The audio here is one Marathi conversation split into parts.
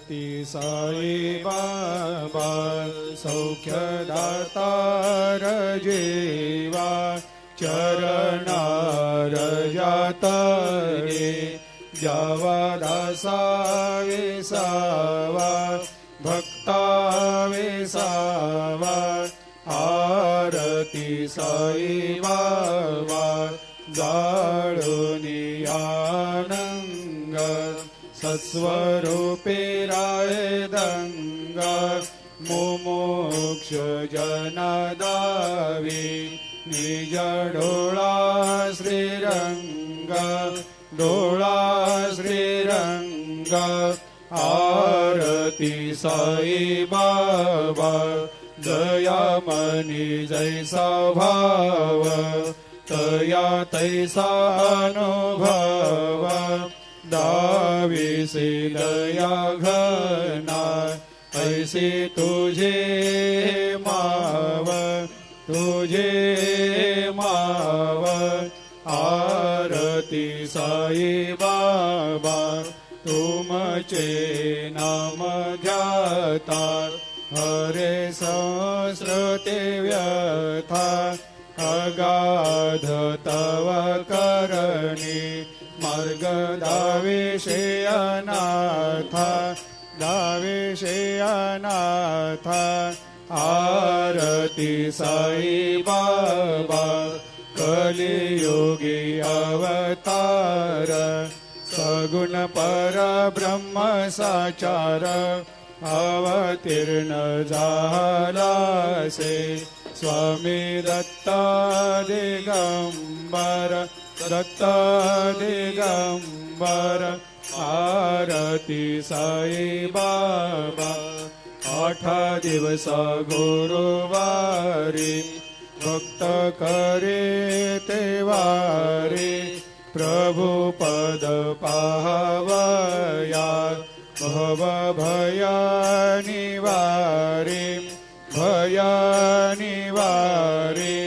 ती साई बाबा सौख्यदातार जीवा चरणार जातरे जावा दासा विसावा भक्ता विसावा आरती साई बाबा जाळुनी आनंग सत्स्वरूपे राय दंग मुमुक्ष जनदावी निज डोळा श्रीरंग डोळा श्रीरंग आरती साई बाबा दयामनी जैसा भाव तया तैसा अनुभव दाविसी दया घना ऐसी तुझे माव तुझे माव आरती साई बाबा तुमचे नाम ध्याता हरे संस्कृते व्यथा अगाध तव करणी मार्ग दाविषे अनाथा दाविषे अनाथा आरती साई बाबा कलियुगी अवतार सगुण परब्रह्म साचार अवतीर्ण झालासे स्वामी दत्ता दिगंबर दत्ता दिगंबर आरती साई बाबा 8 दिवस गुरुवारी भक्त करे तेवारी प्रभु पद पाहवया भव भया निवारी भया निवारी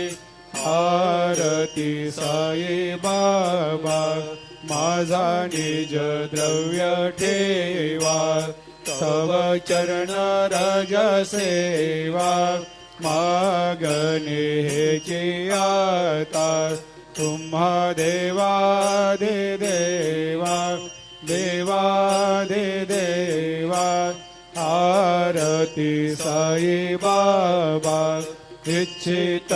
आरती साई बाबा माझा निज द्रव्य ठेवा तव चरण रज सेवा मागणे हेची आता तुम्हा देवादि देवा देवादि देवा आरती साई बाबा इच्छित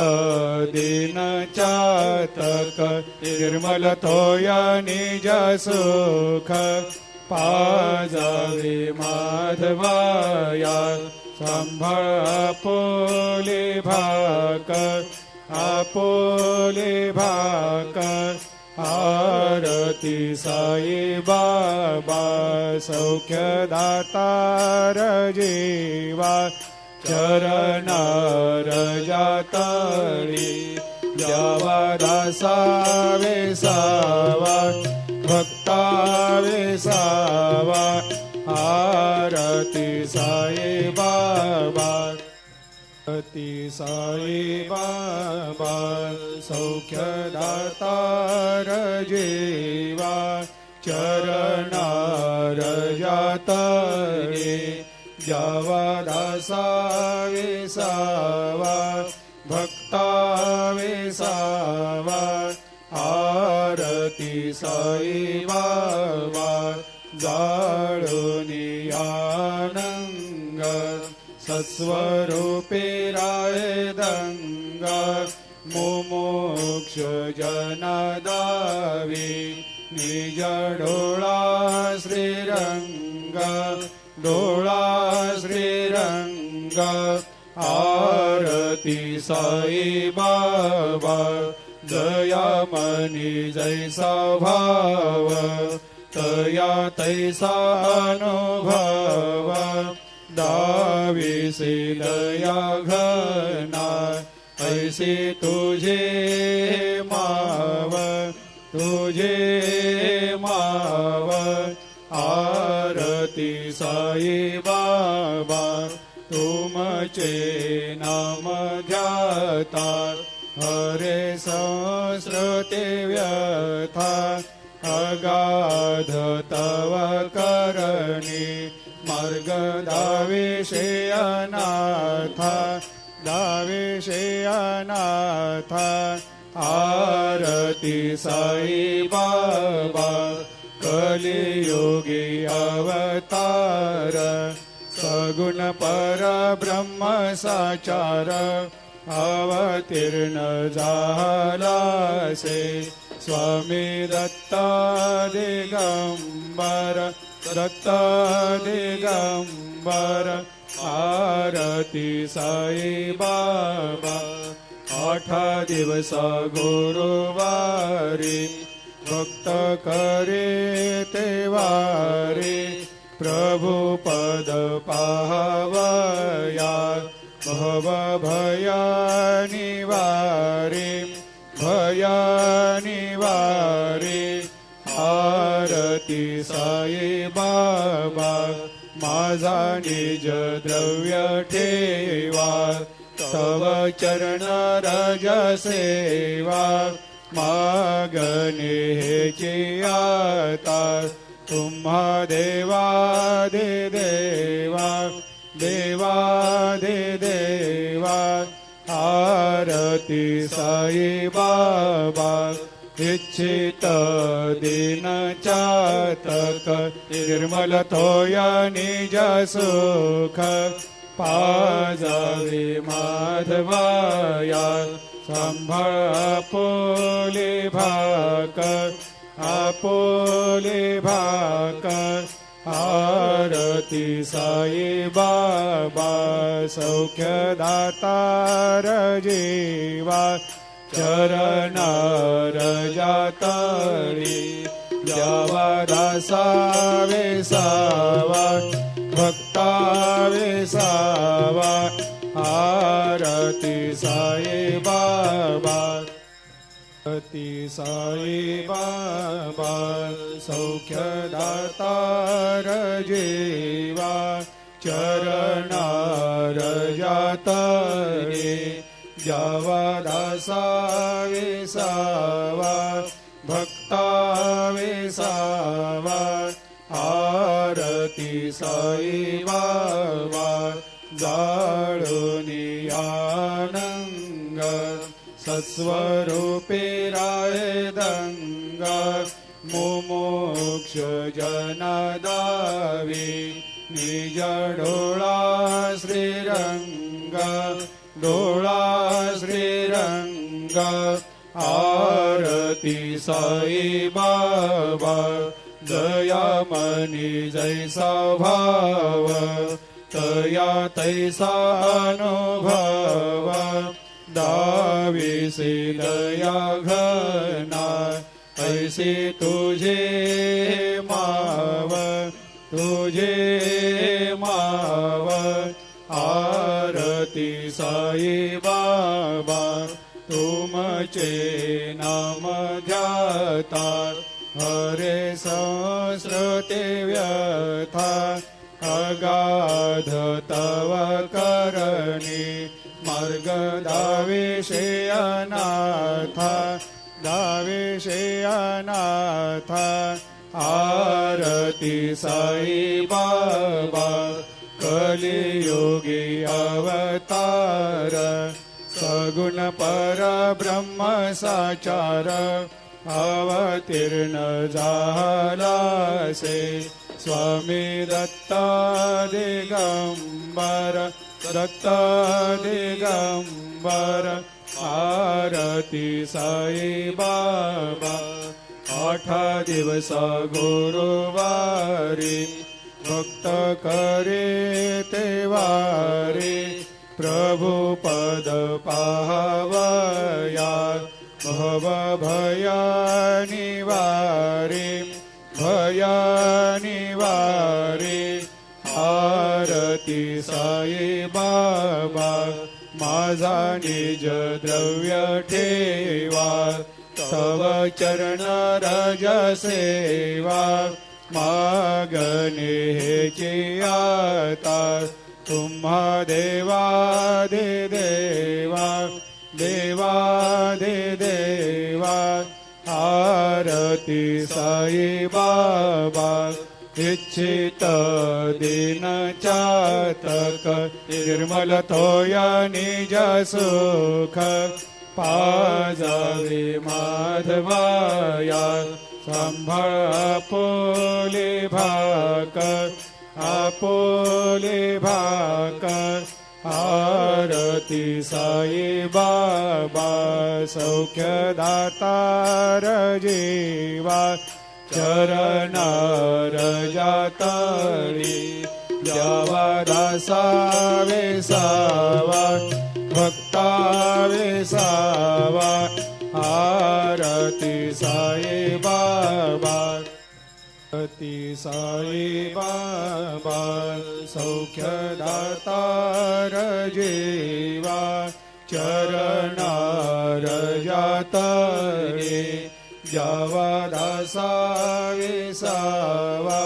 दिन चातक निर्मल थोया निज सुख पाजावे माधवाया सांभाळ आपोले भाक आरती साई बाबा सौख्यदातार जीवा चरणार जातळी द्यावा दासा विसावा भक्ता विसावा आरती साई बाबा ती साई बाबा सौख्यदातार जीवा चरणार जातळे द्यावा दासा विसावा भक्ता विसावा आरती साई बाबा जाळुनी आनंग सत्स्वरूपे राय दंग मुमुक्ष जनदावी निज डोळा श्रीरंग डोळा श्रीरंग आरती साई बाबा दयामनी जैसा भाव तया तैसा अनुभव दाविसी दया घना ऐसी तुझे माव तुझे माव आरती साई बाबा तुमचे नाम ध्याता हरे संस्कृते व्यथा अगाध तव करणी मार्ग दाविषे अनाथा दाविषे अनाथा आरती साई बाबा कलियुगी अवतार सगुण परब्रह्म साचार अवतीर्ण झालासे स्वामी दत्त दिगंबर दत्त दिगंबर आरती साई बाबा 8 दिवस गुरुवारी भक्त करे तेवारी प्रभु पद पावया भव भया निवारी भया निवारी आरती साई बाबा माझा निज द्रव्य ठेवा तव चरण रज सेवा मागणे हेची आता तुम्हा देवादि देवा देवादि देवा आरती साई बाबा इच्छित दिन चातक निर्मल थोया निज सुख पाजावे माधवाया संभाळ आपोले भाकर आरती साई बाबा सौख्य दातार जीवा चरणार जातळी द्यावा दासा वेसावा भक्ता वेसावा आरती साई बाबा आरती साई बाबा सौख्य दातार जीवा चरणार जातळे द्यावा दासा वेसावा भक्ता वेसावा आरती साई बाबा जाळूनी आनंग सत्स्वरूपे राहे दंग मुमुक्ष जनदावी निज डोळा श्रीरंग डोळा श्रीरंग आरती साई बाबा दयामनी जैसा भाव तया तैसा अनुभव दाविसे दया घना ऐसे तुझे माव आरती साई बाबा तुमचे नाम ध्याता हरे संस्कृते व्यथा अगाध तव करणी मार्ग दाविषे अनाथा दाविषे अनाथा आरती साई बाबा कलियुगी अवतार सगुण परब्रह्म साचार अवतीर्ण झालासे स्वामी दत्त दिगंबर दत्त दिगंबर आरती साई बाबा 8 दिवस गुरुवारी भक्त करे तेवारी प्रभु पद पावया भव भया निवारी भया निवारी आरती साई बाबा माझा निज द्रव्य ठेवा तव चरण रज सेवा मागणे हेची आता तुम्हा देवादि देवा देवादि देवा आरती आरती साई बाबा इच्छित दीन चातक निर्मल थोया निज सुख पाजावे माधवाया संभाळ आपोले भाकर आरती साई बाबा सौख्यदातार जीवा चरणार जातळी जावा दासा वेसावा भक्ता वेसावा आरती साई बाबा आरती साई बाबा सौख्यदातार जीवा चरणार जातळे जावा दासा वेसावा